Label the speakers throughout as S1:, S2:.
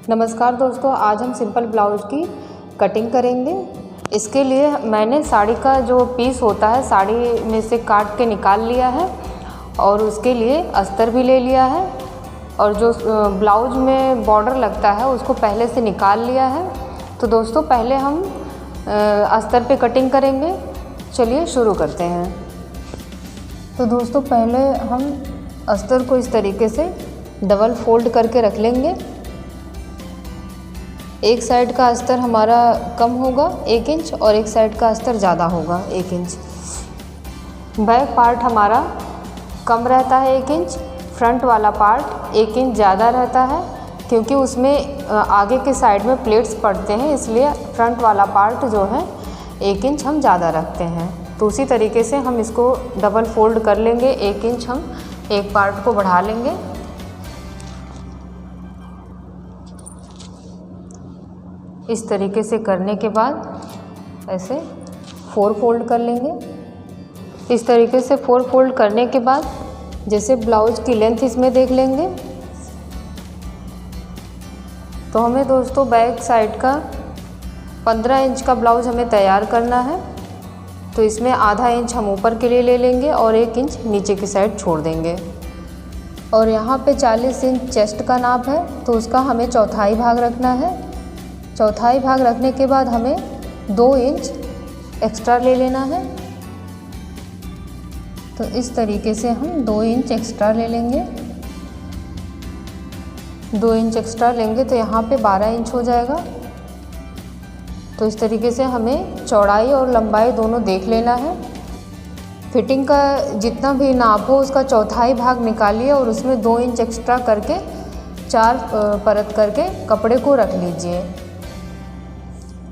S1: नमस्कार दोस्तों, आज हम सिंपल ब्लाउज की कटिंग करेंगे। इसके लिए मैंने साड़ी का जो पीस होता है साड़ी में से काट के निकाल लिया है और उसके लिए अस्तर भी ले लिया है और जो ब्लाउज में बॉर्डर लगता है उसको पहले से निकाल लिया है। तो दोस्तों पहले हम अस्तर पे कटिंग करेंगे। चलिए शुरू करते हैं। तो दोस्तों पहले हम अस्तर को इस तरीके से डबल फोल्ड करके रख लेंगे। एक साइड का अस्तर हमारा कम होगा 1 इंच और एक साइड का अस्तर ज़्यादा होगा 1 इंच। बैक पार्ट हमारा कम रहता है 1 इंच, फ्रंट वाला पार्ट 1 इंच ज़्यादा रहता है क्योंकि उसमें आगे के साइड में प्लेट्स पड़ते हैं, इसलिए फ्रंट वाला पार्ट जो है 1 इंच हम ज़्यादा रखते हैं। तो उसी तरीके से हम इसको डबल फोल्ड कर लेंगे। 1 इंच हम एक पार्ट को बढ़ा लेंगे। इस तरीके से करने के बाद ऐसे 4 फोल्ड कर लेंगे। इस तरीके से 4 फोल्ड करने के बाद जैसे ब्लाउज की लेंथ इसमें देख लेंगे। तो हमें दोस्तों बैक साइड का 15 इंच का ब्लाउज हमें तैयार करना है। तो इसमें आधा इंच हम ऊपर के लिए ले लेंगे और 1 इंच नीचे की साइड छोड़ देंगे। और यहाँ पे 40 इंच चेस्ट का नाप है, तो उसका हमें चौथाई भाग रखना है। चौथाई भाग रखने के बाद हमें 2 इंच एक्स्ट्रा ले लेना है। तो इस तरीके से हम 2 इंच एक्स्ट्रा ले लेंगे। 2 इंच एक्स्ट्रा लेंगे तो यहाँ पे 12 इंच हो जाएगा। तो इस तरीके से हमें चौड़ाई और लंबाई दोनों देख लेना है। फिटिंग का जितना भी नाप हो उसका चौथाई भाग निकालिए और उसमें 2 इंच एक्स्ट्रा करके 4 परत करके कपड़े को रख लीजिए।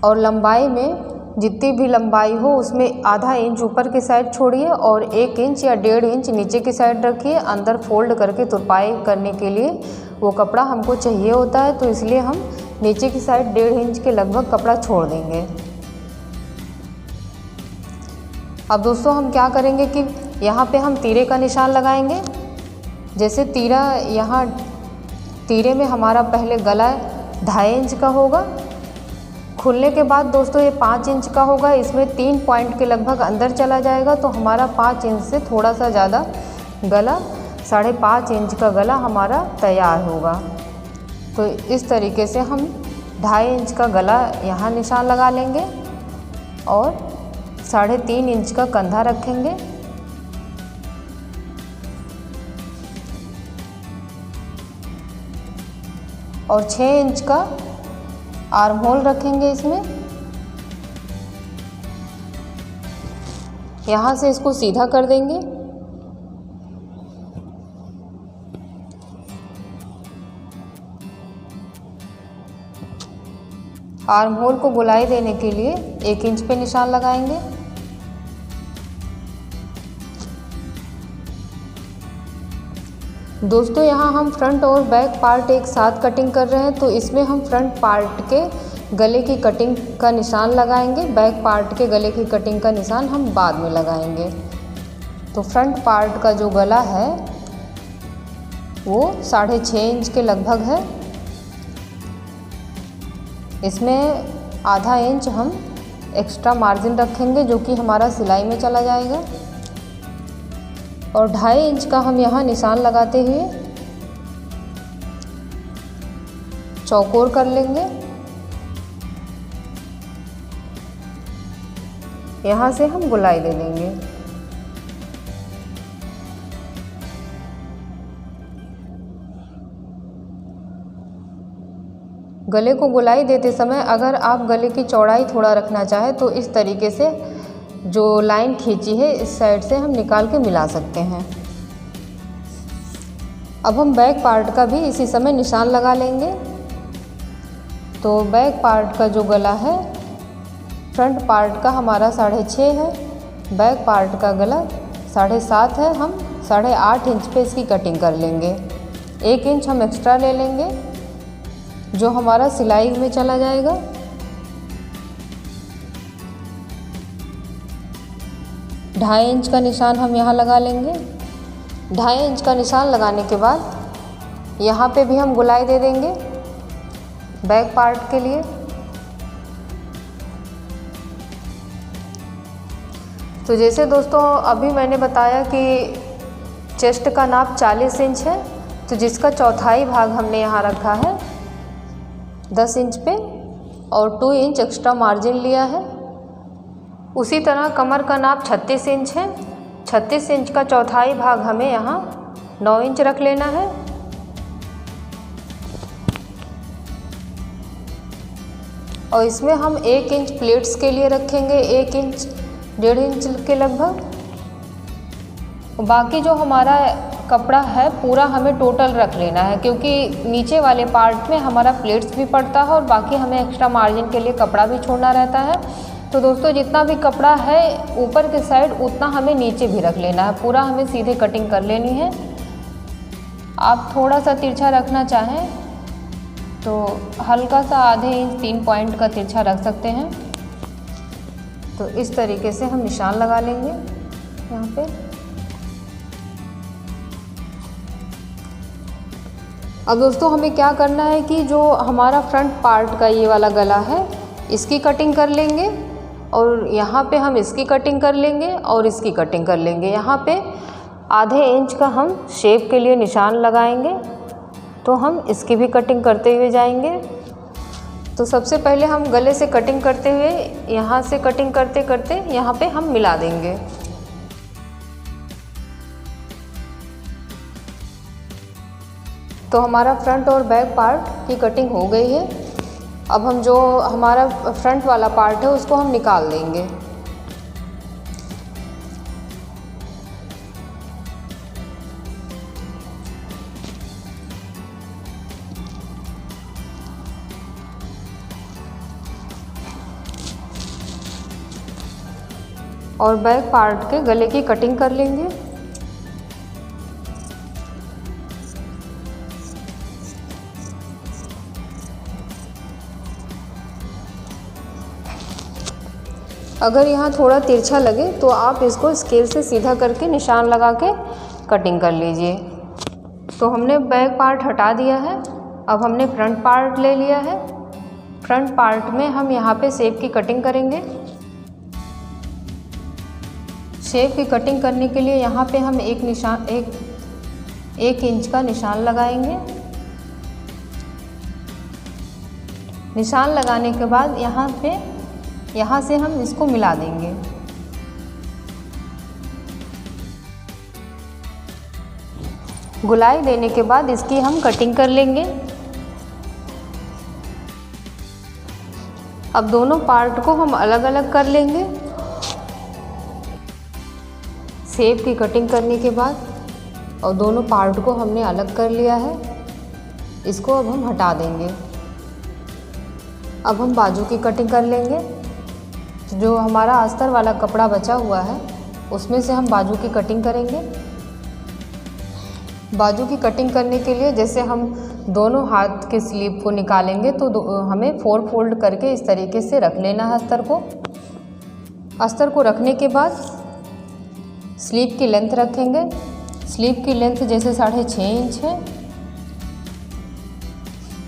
S1: और लंबाई में जितनी भी लंबाई हो उसमें आधा इंच ऊपर की साइड छोड़िए और 1 इंच या 1.5 इंच नीचे की साइड रखिए। अंदर फोल्ड करके तुरपाई करने के लिए वो कपड़ा हमको चाहिए होता है, तो इसलिए हम नीचे की साइड 1.5 इंच के लगभग कपड़ा छोड़ देंगे। अब दोस्तों हम क्या करेंगे कि यहाँ पे हम तीरे का निशान लगाएंगे। जैसे तीरा यहाँ तीरे में हमारा पहले गला 2.5 इंच का होगा। खुलने के बाद दोस्तों ये 5 इंच का होगा। इसमें 3 पॉइंट के लगभग अंदर चला जाएगा, तो हमारा 5 इंच से थोड़ा सा ज़्यादा गला 5.5 इंच का गला हमारा तैयार होगा। तो इस तरीके से हम 2.5 इंच का गला यहाँ निशान लगा लेंगे और 3.5 इंच का कंधा रखेंगे। और 6 इंच का आर्म होल रखेंगे इसमें। यहाँ से इसको सीधा कर देंगे। आर्म होल को गोलाई देने के लिए 1 इंच पे निशान लगाएंगे। दोस्तों यहाँ हम फ्रंट और बैक पार्ट एक साथ कटिंग कर रहे हैं, तो इसमें हम फ्रंट पार्ट के गले की कटिंग का निशान लगाएंगे। बैक पार्ट के गले की कटिंग का निशान हम बाद में लगाएंगे। तो फ्रंट पार्ट का जो गला है वो 6.5 इंच के लगभग है। इसमें आधा इंच हम एक्स्ट्रा मार्जिन रखेंगे जो कि हमारा सिलाई में चला जाएगा। और 2.5 इंच का हम यहाँ निशान लगाते हुए चौकोर कर लेंगे। यहाँ से हम गोलाई दे देंगे। गले को गोलाई देते समय अगर आप गले की चौड़ाई थोड़ा रखना चाहें तो इस तरीके से जो लाइन खींची है इस साइड से हम निकाल के मिला सकते हैं। अब हम बैक पार्ट का भी इसी समय निशान लगा लेंगे। तो बैक पार्ट का जो गला है फ्रंट पार्ट का हमारा 6.5 है, बैक पार्ट का गला 7.5 है। हम 8.5 इंच पे इसकी कटिंग कर लेंगे। 1 इंच हम एक्स्ट्रा ले लेंगे जो हमारा सिलाई में चला जाएगा। 2.5 इंच का निशान हम यहाँ लगा लेंगे। 2.5 इंच का निशान लगाने के बाद यहाँ पे भी हम गोलाई दे देंगे बैक पार्ट के लिए। तो जैसे दोस्तों अभी मैंने बताया कि चेस्ट का नाप 40 इंच है, तो जिसका चौथाई भाग हमने यहाँ रखा है 10 इंच पे और 2 इंच एक्स्ट्रा मार्जिन लिया है। उसी तरह कमर का नाप 36 इंच है, 36 इंच का चौथाई भाग हमें यहाँ 9 इंच रख लेना है। और इसमें हम 1 इंच प्लेट्स के लिए रखेंगे, 1 इंच 1.5 इंच के लगभग। बाकी जो हमारा कपड़ा है पूरा हमें टोटल रख लेना है, क्योंकि नीचे वाले पार्ट में हमारा प्लेट्स भी पड़ता है और बाकी हमें एक्स्ट्रा मार्जिन के लिए कपड़ा भी छोड़ना रहता है। तो दोस्तों जितना भी कपड़ा है ऊपर के साइड उतना हमें नीचे भी रख लेना है, पूरा हमें सीधे कटिंग कर लेनी है। आप थोड़ा सा तिरछा रखना चाहें तो हल्का सा आधे इंच 3 पॉइंट का तिरछा रख सकते हैं। तो इस तरीके से हम निशान लगा लेंगे यहाँ पे। अब दोस्तों हमें क्या करना है कि जो हमारा फ्रंट पार्ट का ये वाला गला है इसकी कटिंग कर लेंगे और यहाँ पे हम इसकी कटिंग कर लेंगे और इसकी कटिंग कर लेंगे। यहाँ पे आधे इंच का हम शेप के लिए निशान लगाएंगे, तो हम इसकी भी कटिंग करते हुए जाएंगे। तो सबसे पहले हम गले से कटिंग करते हुए यहाँ से कटिंग करते करते यहाँ पे हम मिला देंगे। तो हमारा फ्रंट और बैक पार्ट की कटिंग हो गई है। अब हम जो हमारा फ्रंट वाला पार्ट है उसको हम निकाल देंगे। और बैक पार्ट के गले की कटिंग कर लेंगे। अगर यहाँ थोड़ा तिरछा लगे तो आप इसको स्केल से सीधा करके निशान लगा के कटिंग कर लीजिए। तो हमने बैक पार्ट हटा दिया है, अब हमने फ्रंट पार्ट ले लिया है। फ्रंट पार्ट में हम यहाँ पे शेप की कटिंग करेंगे। शेप की कटिंग करने के लिए यहाँ पे हम एक इंच का निशान लगाएंगे। निशान लगाने के बाद यहाँ से हम इसको मिला देंगे। गुलाई देने के बाद इसकी हम कटिंग कर लेंगे। अब दोनों पार्ट को हम अलग अलग कर लेंगे। शेप की कटिंग करने के बाद और दोनों पार्ट को हमने अलग कर लिया है, इसको अब हम हटा देंगे। अब हम बाजू की कटिंग कर लेंगे। जो हमारा अस्तर वाला कपड़ा बचा हुआ है उसमें से हम बाजू की कटिंग करेंगे। बाजू की कटिंग करने के लिए जैसे हम दोनों हाथ के स्लीव को निकालेंगे तो हमें 4 फोल्ड करके इस तरीके से रख लेना है अस्तर को। अस्तर को रखने के बाद स्लीव की लेंथ रखेंगे। स्लीव की लेंथ जैसे 6.5 इंच है,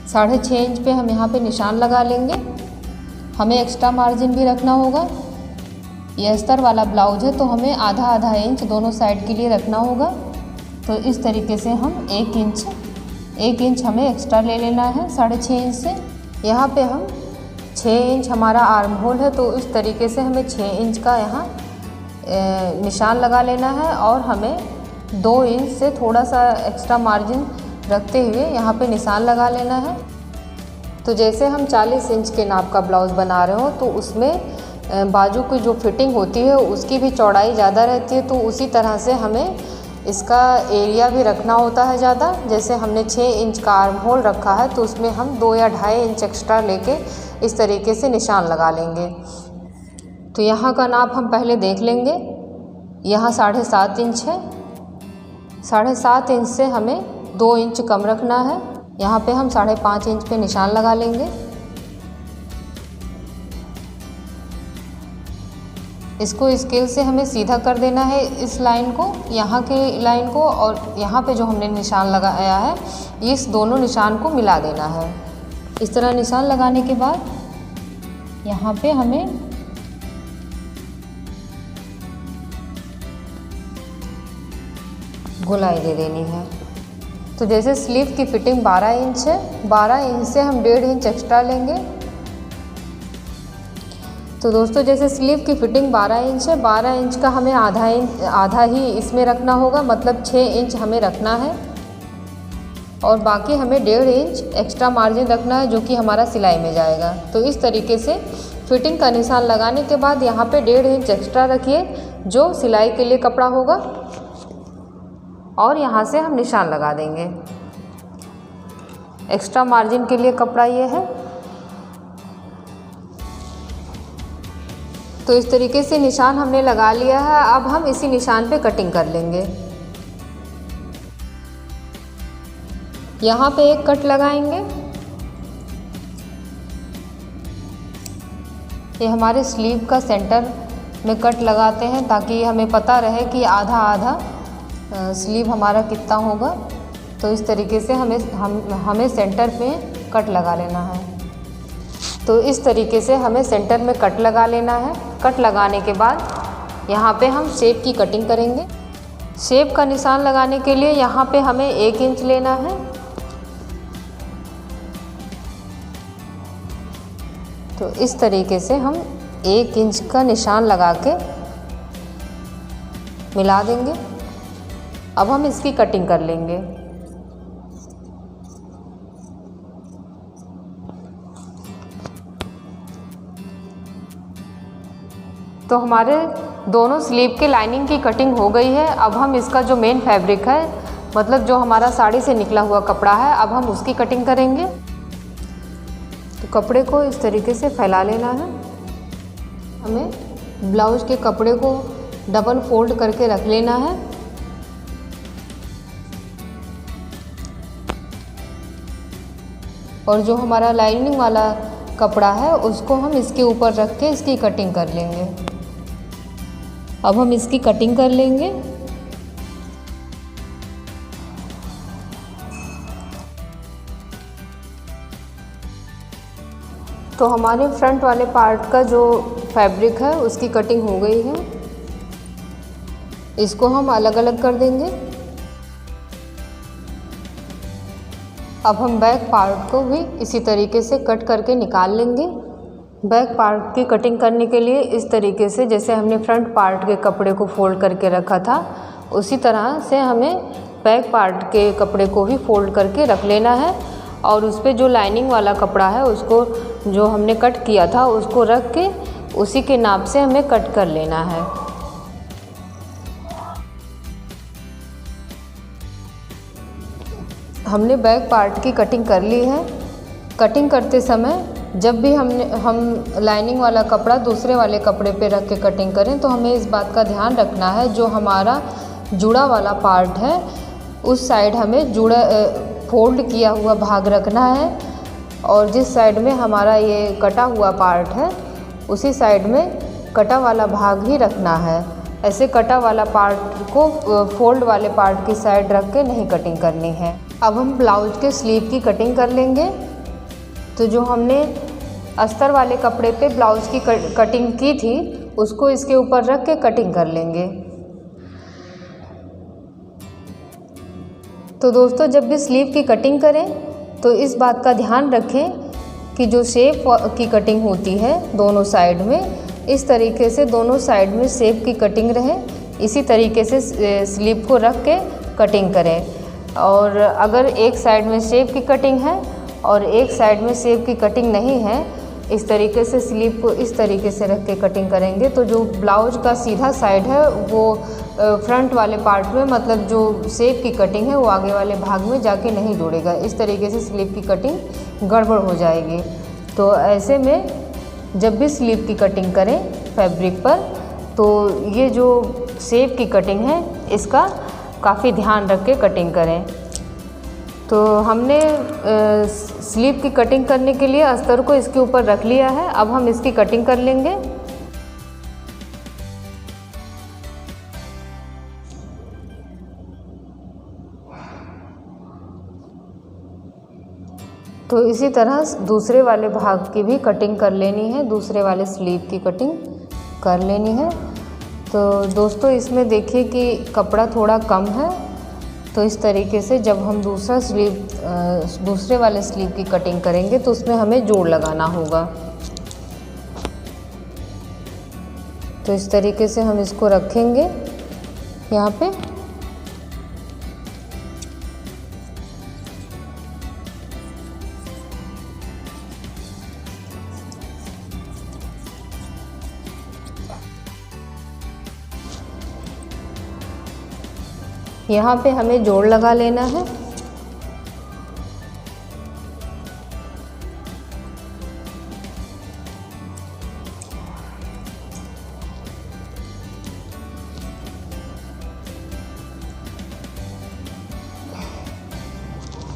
S1: 6.5 इंच पे हम यहाँ पे निशान लगा लेंगे। हमें एक्स्ट्रा मार्जिन भी रखना होगा। ये अस्तर वाला ब्लाउज है तो हमें आधा इंच दोनों साइड के लिए रखना होगा। तो इस तरीके से हम 1 इंच हमें एक्स्ट्रा ले लेना है 6.5 इंच से। यहाँ पे हम 6 इंच हमारा आर्म होल है तो इस तरीके से हमें 6 इंच का यहाँ निशान लगा लेना है और हमें 2 इंच से थोड़ा सा एक्स्ट्रा मार्जिन रखते हुए यहाँ पे निशान लगा लेना है। तो जैसे हम 40 इंच के नाप का ब्लाउज़ बना रहे हो तो उसमें बाजू की जो फिटिंग होती है उसकी भी चौड़ाई ज़्यादा रहती है, तो उसी तरह से हमें इसका एरिया भी रखना होता है ज़्यादा। जैसे हमने 6 इंच का आर्म होल रखा है तो उसमें हम 2 या 2.5 इंच एक्स्ट्रा लेके इस तरीके से निशान लगा लेंगे। तो यहाँ का नाप हम पहले देख लेंगे। यहाँ 7.5 इंच है, 7.5 इंच से हमें 2 इंच कम रखना है। यहाँ पे हम 5.5 इंच पे निशान लगा लेंगे। इसको स्केल से हमें सीधा कर देना है, इस लाइन को, यहाँ के लाइन को, और यहाँ पे जो हमने निशान लगाया है इस दोनों निशान को मिला देना है। इस तरह निशान लगाने के बाद यहाँ पे हमें गोलाई दे देनी है। तो जैसे स्लीव की फिटिंग 12 इंच है, 12 इंच से हम 1.5 इंच एक्स्ट्रा लेंगे। तो दोस्तों जैसे स्लीव की फिटिंग 12 इंच है, 12 इंच का हमें आधा ही इसमें रखना होगा, मतलब 6 इंच हमें रखना है और बाकी हमें 1.5 इंच एक्स्ट्रा मार्जिन रखना है जो कि हमारा सिलाई में जाएगा। तो इस तरीके से फिटिंग का निशान लगाने के बाद यहाँ पे 1.5 इंच एक्स्ट्रा रखिए जो सिलाई के लिए कपड़ा होगा और यहाँ से हम निशान लगा देंगे। एक्स्ट्रा मार्जिन के लिए कपड़ा ये है। तो इस तरीके से निशान हमने लगा लिया है। अब हम इसी निशान पे कटिंग कर लेंगे। यहाँ पे एक कट लगाएंगे। ये हमारे स्लीव का सेंटर में कट लगाते हैं ताकि हमें पता रहे कि आधा आधा स्लीव हमारा कितना होगा। तो इस तरीके से हमें सेंटर पे कट लगा लेना है। तो इस तरीके से हमें सेंटर में कट लगा लेना है। कट लगाने के बाद यहाँ पे हम शेप की कटिंग करेंगे। शेप का निशान लगाने के लिए यहाँ पे हमें 1 इंच लेना है। तो इस तरीके से हम 1 इंच का निशान लगा के मिला देंगे। अब हम इसकी कटिंग कर लेंगे। तो हमारे दोनों स्लीव के लाइनिंग की कटिंग हो गई है। अब हम इसका जो मेन फैब्रिक है, मतलब जो हमारा साड़ी से निकला हुआ कपड़ा है, अब हम उसकी कटिंग करेंगे। तो कपड़े को इस तरीके से फैला लेना है। हमें ब्लाउज के कपड़े को डबल फोल्ड करके रख लेना है। और जो हमारा लाइनिंग वाला कपड़ा है उसको हम इसके ऊपर रख के इसकी कटिंग कर लेंगे। अब हम इसकी कटिंग कर लेंगे। तो हमारे फ्रंट वाले पार्ट का जो फैब्रिक है उसकी कटिंग हो गई है। इसको हम अलग अलग कर देंगे। अब हम बैक पार्ट को भी इसी तरीके से कट करके निकाल लेंगे। बैक पार्ट की कटिंग करने के लिए इस तरीके से, जैसे हमने फ्रंट पार्ट के कपड़े को फोल्ड करके रखा था, उसी तरह से हमें बैक पार्ट के कपड़े को भी फोल्ड करके रख लेना है। और उस पर जो लाइनिंग वाला कपड़ा है उसको, जो हमने कट किया था, उसको रख के उसी के नाप से हमें कट कर लेना है। हमने बैक पार्ट की कटिंग कर ली है। कटिंग करते समय जब भी हम लाइनिंग वाला कपड़ा दूसरे वाले कपड़े पे रख के कटिंग करें तो हमें इस बात का ध्यान रखना है, जो हमारा जुड़ा वाला पार्ट है उस साइड हमें फोल्ड किया हुआ भाग रखना है और जिस साइड में हमारा ये कटा हुआ पार्ट है उसी साइड में कटा वाला भाग ही रखना है। ऐसे कटा वाला पार्ट को फोल्ड वाले पार्ट की साइड रख के नहीं कटिंग करनी है। अब हम ब्लाउज के स्लीव की कटिंग कर लेंगे। तो जो हमने अस्तर वाले कपड़े पे ब्लाउज की कटिंग की थी उसको इसके ऊपर रख के कटिंग कर लेंगे। तो दोस्तों जब भी स्लीव की कटिंग करें तो इस बात का ध्यान रखें कि जो शेप की कटिंग होती है दोनों साइड में, इस तरीके से दोनों साइड में शेप की कटिंग रहे। इसी तरीके से स्लीव को रख के कटिंग करें। और अगर एक साइड में शेप की कटिंग है और एक साइड में शेप की कटिंग नहीं है, इस तरीके से स्लीव को इस तरीके से रख के कटिंग करेंगे तो जो ब्लाउज का सीधा साइड है वो फ्रंट वाले पार्ट में, मतलब जो शेप की कटिंग है वो आगे वाले भाग में जाके नहीं जुड़ेगा। इस तरीके से स्लीव की कटिंग गड़बड़ हो जाएगी। तो ऐसे में जब भी स्लीव की कटिंग करें फैब्रिक पर तो ये जो शेप की कटिंग है इसका काफ़ी ध्यान रख के कटिंग करें। तो हमने स्लीव की कटिंग करने के लिए अस्तर को इसके ऊपर रख लिया है। अब हम इसकी कटिंग कर लेंगे। तो इसी तरह दूसरे वाले भाग की भी कटिंग कर लेनी है, दूसरे वाले स्लीव की कटिंग कर लेनी है। तो दोस्तों इसमें देखिए कि कपड़ा थोड़ा कम है, तो इस तरीके से जब हम दूसरे वाले स्लीव की कटिंग करेंगे तो उसमें हमें जोड़ लगाना होगा। तो इस तरीके से हम इसको रखेंगे यहाँ पे। यहाँ पे हमें जोड़ लगा लेना है।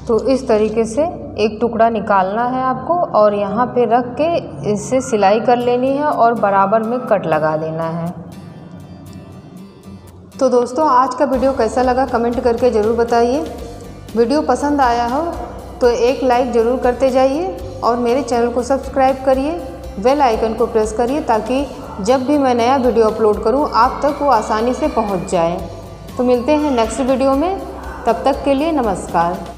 S1: तो इस तरीके से एक टुकड़ा निकालना है आपको और यहाँ पे रख के इससे सिलाई कर लेनी है और बराबर में कट लगा देना है। तो दोस्तों आज का वीडियो कैसा लगा कमेंट करके ज़रूर बताइए। वीडियो पसंद आया हो तो एक लाइक ज़रूर करते जाइए और मेरे चैनल को सब्सक्राइब करिए, बेल आइकन को प्रेस करिए ताकि जब भी मैं नया वीडियो अपलोड करूं आप तक वो आसानी से पहुंच जाए। तो मिलते हैं नेक्स्ट वीडियो में, तब तक के लिए नमस्कार।